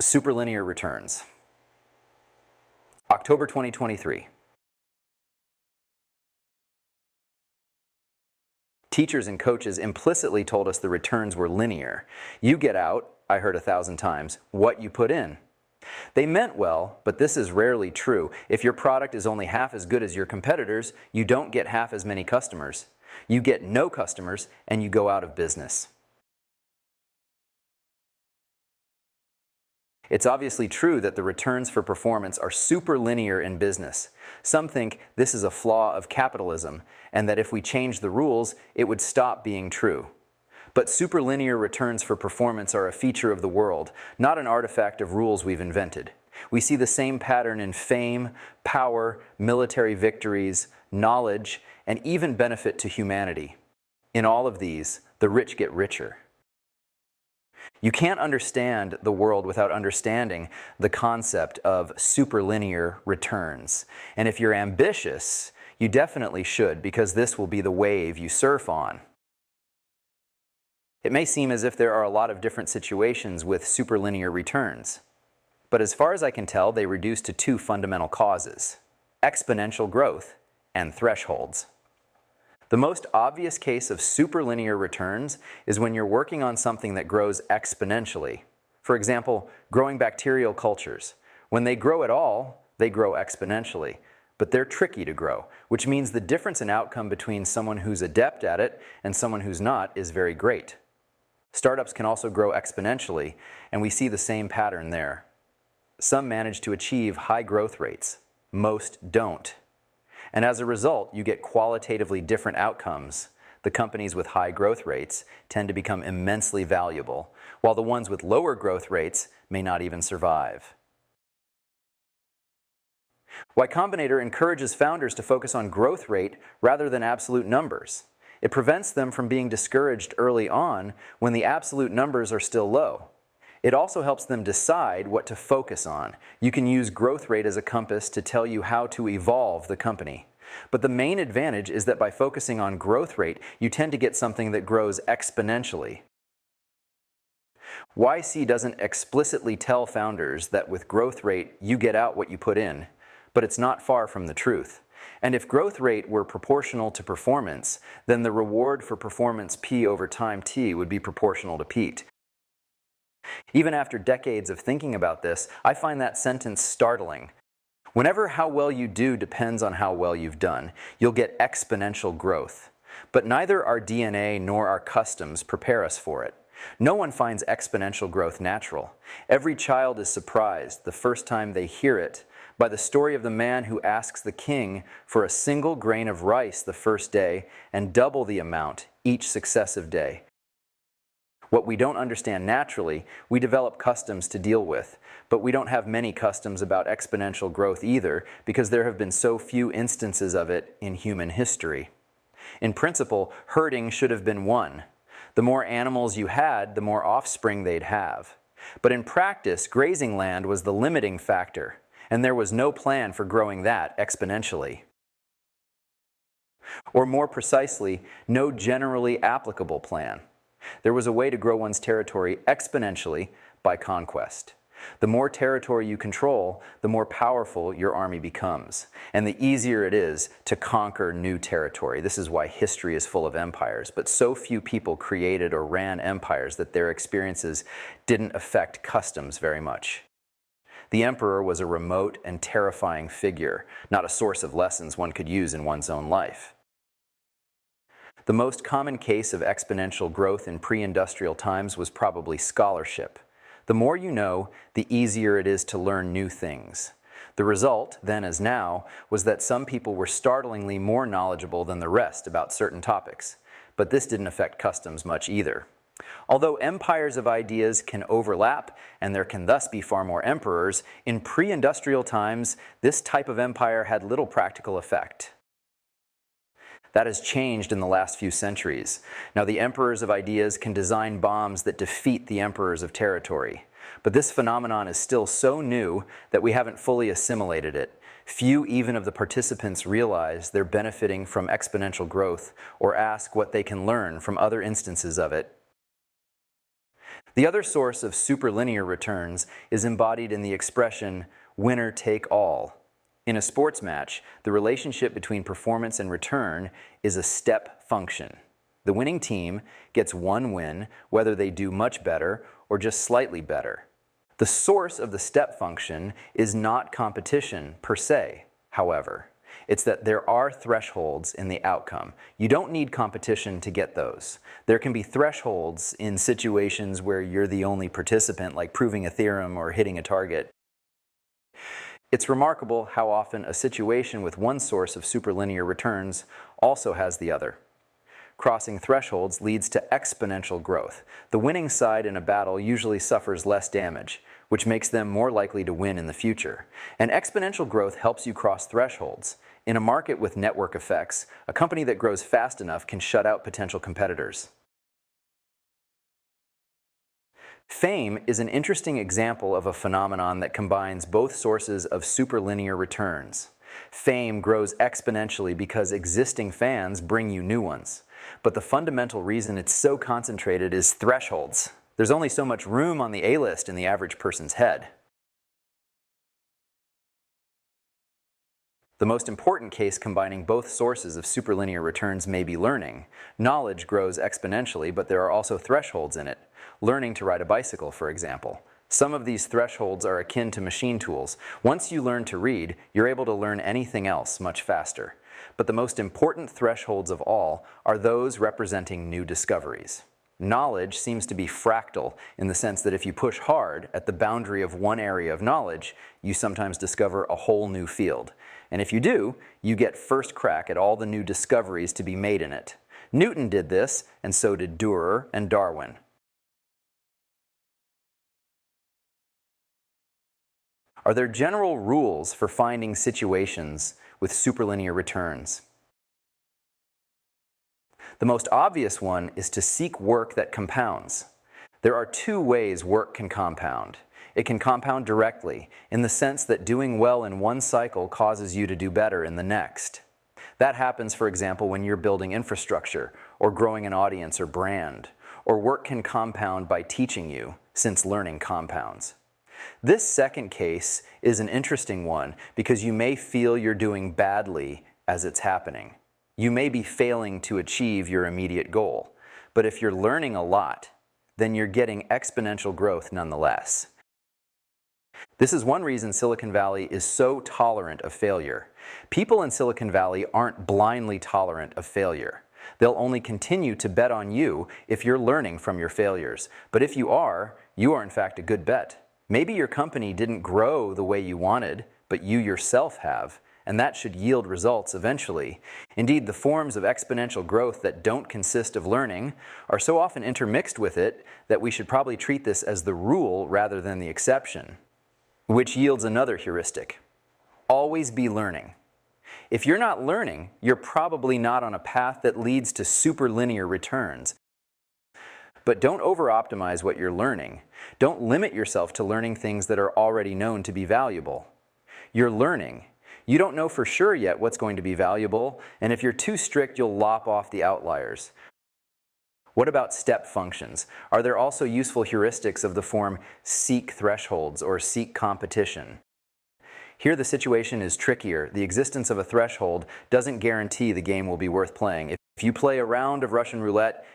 Superlinear returns. October 2023. Teachers and coaches implicitly told us the returns were linear. You get out, I heard 1,000 times, what you put in. They meant well, but this is rarely true. If your product is only half as good as your competitors, you don't get half as many customers. You get no customers, and you go out of business. It's obviously true that the returns for performance are superlinear in business. Some think this is a flaw of capitalism, and that if we change the rules, it would stop being true. But superlinear returns for performance are a feature of the world, not an artifact of rules we've invented. We see the same pattern in fame, power, military victories, knowledge, and even benefit to humanity. In all of these, the rich get richer. You can't understand the world without understanding the concept of superlinear returns. And if you're ambitious, you definitely should, because this will be the wave you surf on. It may seem as if there are a lot of different situations with superlinear returns. But as far as I can tell, they reduce to two fundamental causes: exponential growth and thresholds. The most obvious case of superlinear returns is when you're working on something that grows exponentially. For example, growing bacterial cultures. When they grow at all, they grow exponentially. But they're tricky to grow, which means the difference in outcome between someone who's adept at it and someone who's not is very great. Startups can also grow exponentially, and we see the same pattern there. Some manage to achieve high growth rates. Most don't. And as a result, you get qualitatively different outcomes. The companies with high growth rates tend to become immensely valuable, while the ones with lower growth rates may not even survive. Y Combinator encourages founders to focus on growth rate rather than absolute numbers. It prevents them from being discouraged early on when the absolute numbers are still low. It also helps them decide what to focus on. You can use growth rate as a compass to tell you how to evolve the company. But the main advantage is that by focusing on growth rate, you tend to get something that grows exponentially. YC doesn't explicitly tell founders that with growth rate, you get out what you put in, but it's not far from the truth. And if growth rate were proportional to performance, then the reward for performance P over time T would be proportional to Pete. Even after decades of thinking about this, I find that sentence startling. Whenever how well you do depends on how well you've done, you'll get exponential growth. But neither our DNA nor our customs prepare us for it. No one finds exponential growth natural. Every child is surprised the first time they hear it by the story of the man who asks the king for a single grain of rice the first day and double the amount each successive day. What we don't understand naturally, we develop customs to deal with, but we don't have many customs about exponential growth either, because there have been so few instances of it in human history. In principle, herding should have been one. The more animals you had, the more offspring they'd have. But in practice, grazing land was the limiting factor, and there was no plan for growing that exponentially. Or more precisely, no generally applicable plan. There was a way to grow one's territory exponentially by conquest. The more territory you control, the more powerful your army becomes, and the easier it is to conquer new territory. This is why history is full of empires, but so few people created or ran empires that their experiences didn't affect customs very much. The emperor was a remote and terrifying figure, not a source of lessons one could use in one's own life. The most common case of exponential growth in pre-industrial times was probably scholarship. The more you know, the easier it is to learn new things. The result, then as now, was that some people were startlingly more knowledgeable than the rest about certain topics. But this didn't affect customs much either. Although empires of ideas can overlap, and there can thus be far more emperors, in pre-industrial times, this type of empire had little practical effect. That has changed in the last few centuries. Now, the emperors of ideas can design bombs that defeat the emperors of territory. But this phenomenon is still so new that we haven't fully assimilated it. Few even of the participants realize they're benefiting from exponential growth or ask what they can learn from other instances of it. The other source of superlinear returns is embodied in the expression winner take all. In a sports match, the relationship between performance and return is a step function. The winning team gets one win, whether they do much better or just slightly better. The source of the step function is not competition per se, however. It's that there are thresholds in the outcome. You don't need competition to get those. There can be thresholds in situations where you're the only participant, like proving a theorem or hitting a target. It's remarkable how often a situation with one source of superlinear returns also has the other. Crossing thresholds leads to exponential growth. The winning side in a battle usually suffers less damage, which makes them more likely to win in the future. And exponential growth helps you cross thresholds. In a market with network effects, a company that grows fast enough can shut out potential competitors. Fame is an interesting example of a phenomenon that combines both sources of superlinear returns. Fame grows exponentially because existing fans bring you new ones. But the fundamental reason it's so concentrated is thresholds. There's only so much room on the A-list in the average person's head. The most important case combining both sources of superlinear returns may be learning. Knowledge grows exponentially, but there are also thresholds in it. Learning to ride a bicycle, for example. Some of these thresholds are akin to machine tools. Once you learn to read, you're able to learn anything else much faster. But the most important thresholds of all are those representing new discoveries. Knowledge seems to be fractal in the sense that if you push hard at the boundary of one area of knowledge, you sometimes discover a whole new field. And if you do, you get first crack at all the new discoveries to be made in it. Newton did this, and so did Dürer and Darwin. Are there general rules for finding situations with superlinear returns? The most obvious one is to seek work that compounds. There are two ways work can compound. It can compound directly, in the sense that doing well in one cycle causes you to do better in the next. That happens, for example, when you're building infrastructure, or growing an audience or brand. Or work can compound by teaching you, since learning compounds. This second case is an interesting one because you may feel you're doing badly as it's happening. You may be failing to achieve your immediate goal. But if you're learning a lot, then you're getting exponential growth nonetheless. This is one reason Silicon Valley is so tolerant of failure. People in Silicon Valley aren't blindly tolerant of failure. They'll only continue to bet on you if you're learning from your failures. But if you are in fact a good bet. Maybe your company didn't grow the way you wanted, but you yourself have, and that should yield results eventually. Indeed, the forms of exponential growth that don't consist of learning are so often intermixed with it that we should probably treat this as the rule rather than the exception. Which yields another heuristic. Always be learning. If you're not learning, you're probably not on a path that leads to superlinear returns. But don't over-optimize what you're learning. Don't limit yourself to learning things that are already known to be valuable. You're learning. You don't know for sure yet what's going to be valuable, and if you're too strict, you'll lop off the outliers. What about step functions? Are there also useful heuristics of the form seek thresholds or seek competition? Here the situation is trickier. The existence of a threshold doesn't guarantee the game will be worth playing. If you play a round of Russian roulette,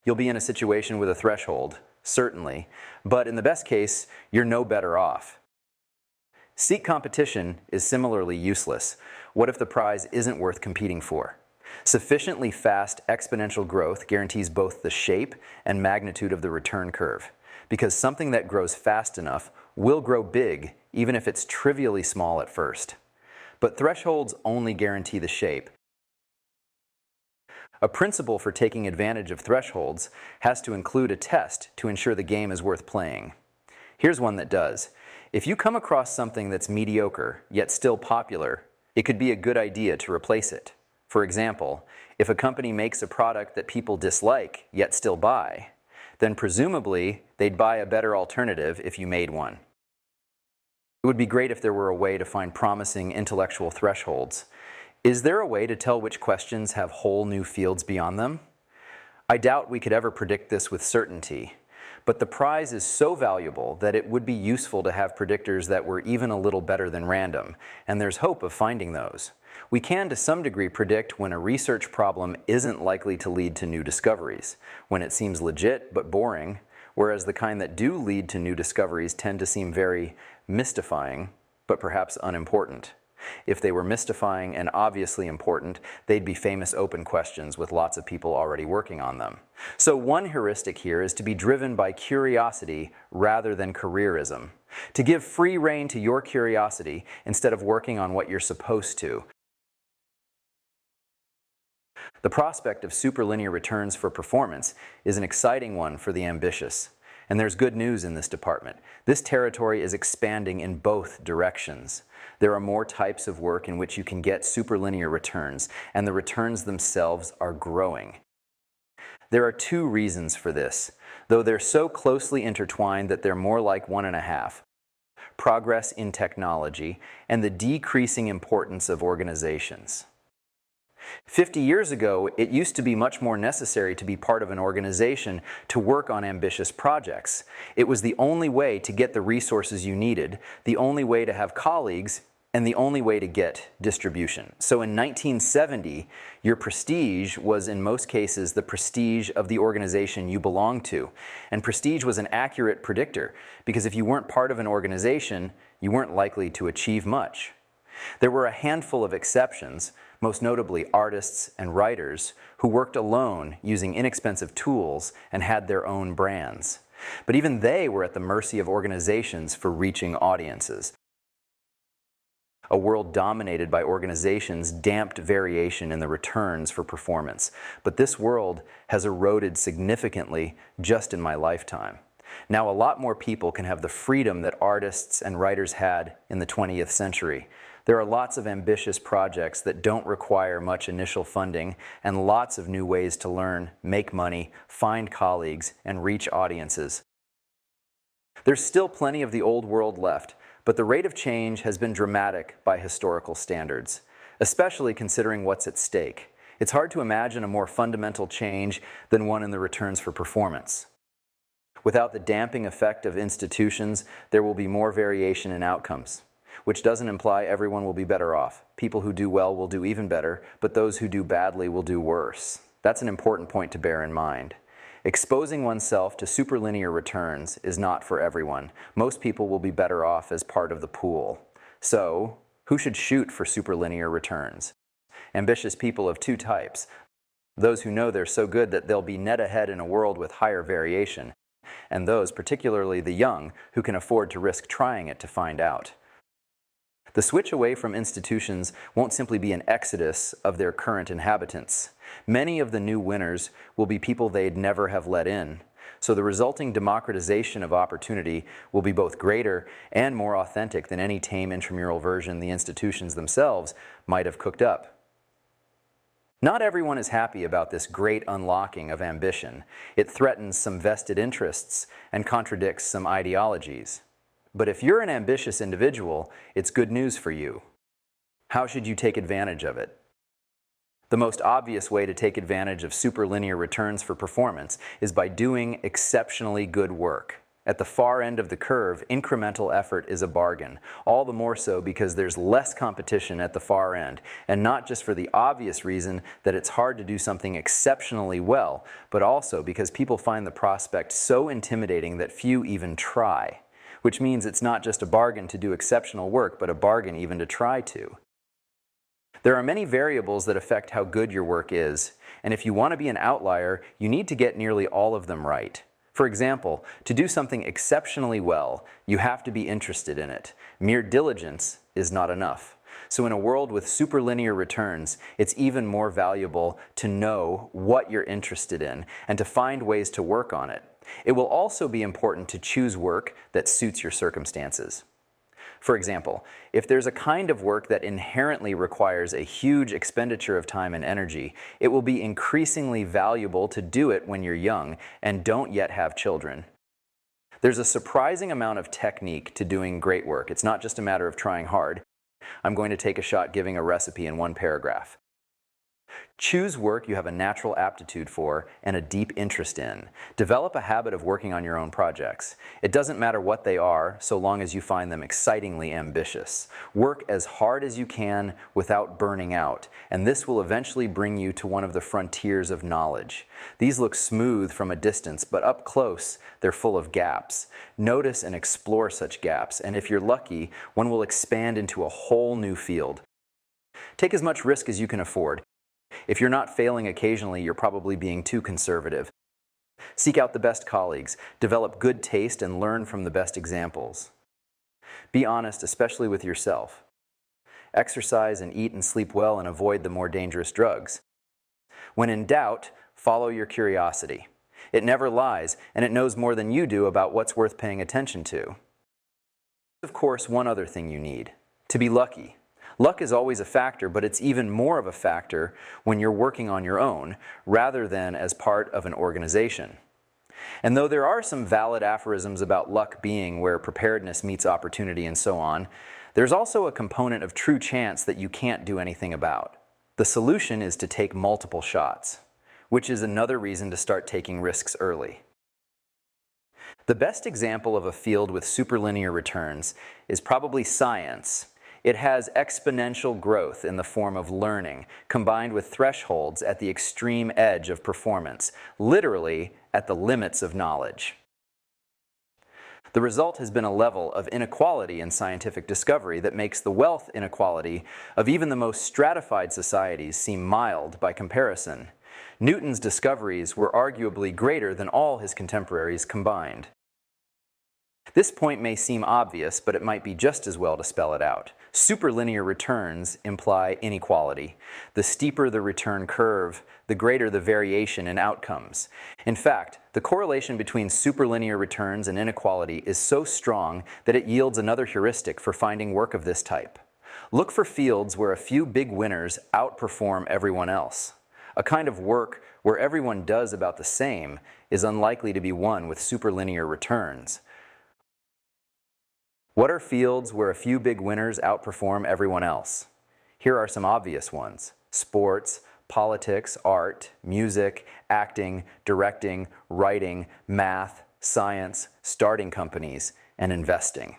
you'll be in a situation with a threshold, certainly. But in the best case, you're no better off. Seek competition is similarly useless. What if the prize isn't worth competing for? Sufficiently fast exponential growth guarantees both the shape and magnitude of the return curve, because something that grows fast enough will grow big, even if it's trivially small at first. But thresholds only guarantee the shape. A principle for taking advantage of thresholds has to include a test to ensure the game is worth playing. Here's one that does. If you come across something that's mediocre, yet still popular, it could be a good idea to replace it. For example, if a company makes a product that people dislike, yet still buy, then presumably they'd buy a better alternative if you made one. It would be great if there were a way to find promising intellectual thresholds. Is there a way to tell which questions have whole new fields beyond them? I doubt we could ever predict this with certainty, But the prize is so valuable that it would be useful to have predictors that were even a little better than random, and there's hope of finding those. We can, to some degree, predict when a research problem isn't likely to lead to new discoveries, when it seems legit but boring, whereas the kind that do lead to new discoveries tend to seem very mystifying, but perhaps unimportant. If they were mystifying and obviously important, they'd be famous open questions with lots of people already working on them. So one heuristic here is to be driven by curiosity rather than careerism. To give free rein to your curiosity instead of working on what you're supposed to. The prospect of superlinear returns for performance is an exciting one for the ambitious. And there's good news in this department. This territory is expanding in both directions. There are more types of work in which you can get superlinear returns, and the returns themselves are growing. There are two reasons for this, though they're so closely intertwined that they're more like one and a half. Progress in technology and the decreasing importance of organizations. 50 years ago, it used to be much more necessary to be part of an organization to work on ambitious projects. It was the only way to get the resources you needed, the only way to have colleagues, and the only way to get distribution. So in 1970, your prestige was in most cases the prestige of the organization you belonged to. And prestige was an accurate predictor, because if you weren't part of an organization, you weren't likely to achieve much. There were a handful of exceptions, most notably artists and writers, who worked alone using inexpensive tools and had their own brands. But even they were at the mercy of organizations for reaching audiences. A world dominated by organizations damped variation in the returns for performance, but this world has eroded significantly just in my lifetime. Now a lot more people can have the freedom that artists and writers had in the 20th century. There are lots of ambitious projects that don't require much initial funding and lots of new ways to learn, make money, find colleagues, and reach audiences. There's still plenty of the old world left, but the rate of change has been dramatic by historical standards, especially considering what's at stake. It's hard to imagine a more fundamental change than one in the returns for performance. Without the damping effect of institutions, there will be more variation in outcomes, which doesn't imply everyone will be better off. People who do well will do even better, but those who do badly will do worse. That's an important point to bear in mind. Exposing oneself to superlinear returns is not for everyone. Most people will be better off as part of the pool. So, who should shoot for superlinear returns? Ambitious people of two types. Those who know they're so good that they'll be net ahead in a world with higher variation, and those, particularly the young, who can afford to risk trying it to find out. The switch away from institutions won't simply be an exodus of their current inhabitants. Many of the new winners will be people they'd never have let in. So the resulting democratization of opportunity will be both greater and more authentic than any tame intramural version the institutions themselves might have cooked up. Not everyone is happy about this great unlocking of ambition. It threatens some vested interests and contradicts some ideologies. But if you're an ambitious individual, it's good news for you. How should you take advantage of it? The most obvious way to take advantage of superlinear returns for performance is by doing exceptionally good work. At the far end of the curve, incremental effort is a bargain, all the more so because there's less competition at the far end, and not just for the obvious reason that it's hard to do something exceptionally well, but also because people find the prospect so intimidating that few even try. Which means it's not just a bargain to do exceptional work, but a bargain even to try to. There are many variables that affect how good your work is, and if you want to be an outlier, you need to get nearly all of them right. For example, to do something exceptionally well, you have to be interested in it. Mere diligence is not enough. So in a world with superlinear returns, it's even more valuable to know what you're interested in and to find ways to work on it. It will also be important to choose work that suits your circumstances. For example, if there's a kind of work that inherently requires a huge expenditure of time and energy, it will be increasingly valuable to do it when you're young and don't yet have children. There's a surprising amount of technique to doing great work. It's not just a matter of trying hard. I'm going to take a shot giving a recipe in one paragraph. Choose work you have a natural aptitude for and a deep interest in. Develop a habit of working on your own projects. It doesn't matter what they are, so long as you find them excitingly ambitious. Work as hard as you can without burning out, and this will eventually bring you to one of the frontiers of knowledge. These look smooth from a distance, but up close, they're full of gaps. Notice and explore such gaps, and if you're lucky, one will expand into a whole new field. Take as much risk as you can afford. If you're not failing occasionally, you're probably being too conservative. Seek out the best colleagues, develop good taste, and learn from the best examples. Be honest, especially with yourself. Exercise and eat and sleep well and avoid the more dangerous drugs. When in doubt, follow your curiosity. It never lies, and it knows more than you do about what's worth paying attention to. Of course, one other thing you need: to be lucky. Luck is always a factor, but it's even more of a factor when you're working on your own, rather than as part of an organization. And though there are some valid aphorisms about luck being where preparedness meets opportunity and so on, there's also a component of true chance that you can't do anything about. The solution is to take multiple shots, which is another reason to start taking risks early. The best example of a field with superlinear returns is probably science. It has exponential growth in the form of learning, combined with thresholds at the extreme edge of performance, literally at the limits of knowledge. The result has been a level of inequality in scientific discovery that makes the wealth inequality of even the most stratified societies seem mild by comparison. Newton's discoveries were arguably greater than all his contemporaries combined. This point may seem obvious, but it might be just as well to spell it out. Superlinear returns imply inequality. The steeper the return curve, the greater the variation in outcomes. In fact, the correlation between superlinear returns and inequality is so strong that it yields another heuristic for finding work of this type. Look for fields where a few big winners outperform everyone else. A kind of work where everyone does about the same is unlikely to be one with superlinear returns. What are fields where a few big winners outperform everyone else? Here are some obvious ones: sports, politics, art, music, acting, directing, writing, math, science, starting companies, and investing.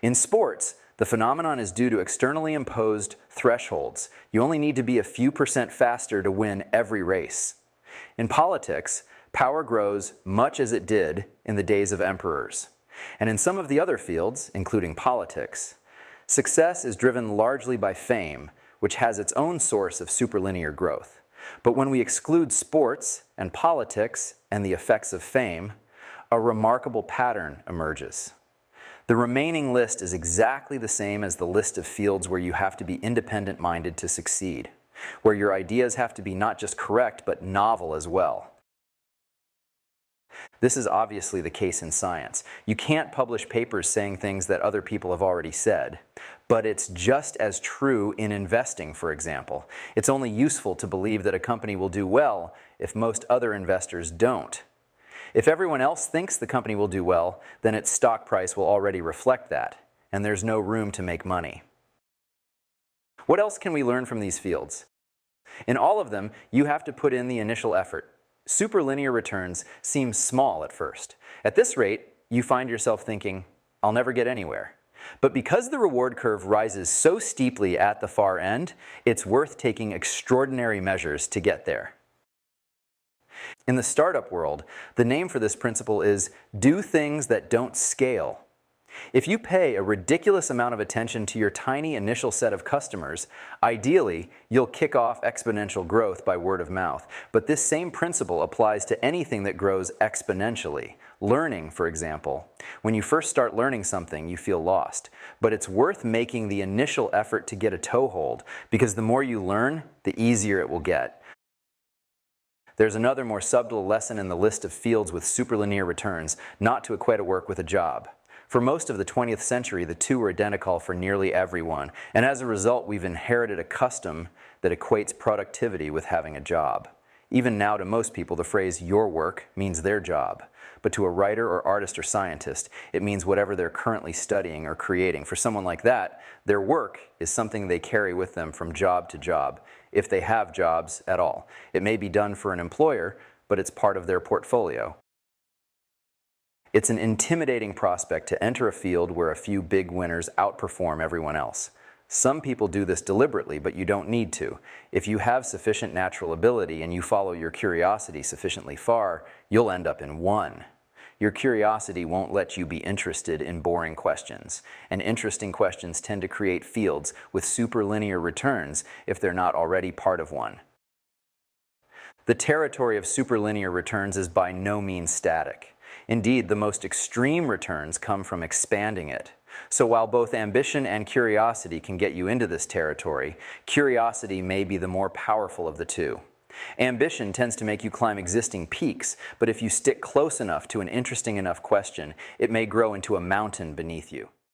In sports, the phenomenon is due to externally imposed thresholds. You only need to be a few percent faster to win every race. In politics, power grows much as it did in the days of emperors. And in some of the other fields, including politics, success is driven largely by fame, which has its own source of superlinear growth. But when we exclude sports and politics and the effects of fame, a remarkable pattern emerges. The remaining list is exactly the same as the list of fields where you have to be independent-minded to succeed, where your ideas have to be not just correct, but novel as well. This is obviously the case in science. You can't publish papers saying things that other people have already said. But it's just as true in investing, for example. It's only useful to believe that a company will do well if most other investors don't. If everyone else thinks the company will do well, then its stock price will already reflect that, and there's no room to make money. What else can we learn from these fields? In all of them, you have to put in the initial effort. Superlinear returns seem small at first. At this rate, you find yourself thinking, I'll never get anywhere. But because the reward curve rises so steeply at the far end, it's worth taking extraordinary measures to get there. In the startup world, the name for this principle is do things that don't scale. If you pay a ridiculous amount of attention to your tiny initial set of customers, ideally, you'll kick off exponential growth by word of mouth. But this same principle applies to anything that grows exponentially. Learning, for example. When you first start learning something, you feel lost. But it's worth making the initial effort to get a toehold, because the more you learn, the easier it will get. There's another more subtle lesson in the list of fields with superlinear returns, not to equate a work with a job. For most of the 20th century, the two were identical for nearly everyone, and as a result, we've inherited a custom that equates productivity with having a job. Even now, to most people, the phrase your work means their job. But to a writer or artist or scientist, it means whatever they're currently studying or creating. For someone like that, their work is something they carry with them from job to job, if they have jobs at all. It may be done for an employer, but it's part of their portfolio. It's an intimidating prospect to enter a field where a few big winners outperform everyone else. Some people do this deliberately, but you don't need to. If you have sufficient natural ability and you follow your curiosity sufficiently far, you'll end up in one. Your curiosity won't let you be interested in boring questions, and interesting questions tend to create fields with superlinear returns if they're not already part of one. The territory of superlinear returns is by no means static. Indeed, the most extreme returns come from expanding it. So while both ambition and curiosity can get you into this territory, curiosity may be the more powerful of the two. Ambition tends to make you climb existing peaks, but if you stick close enough to an interesting enough question, it may grow into a mountain beneath you.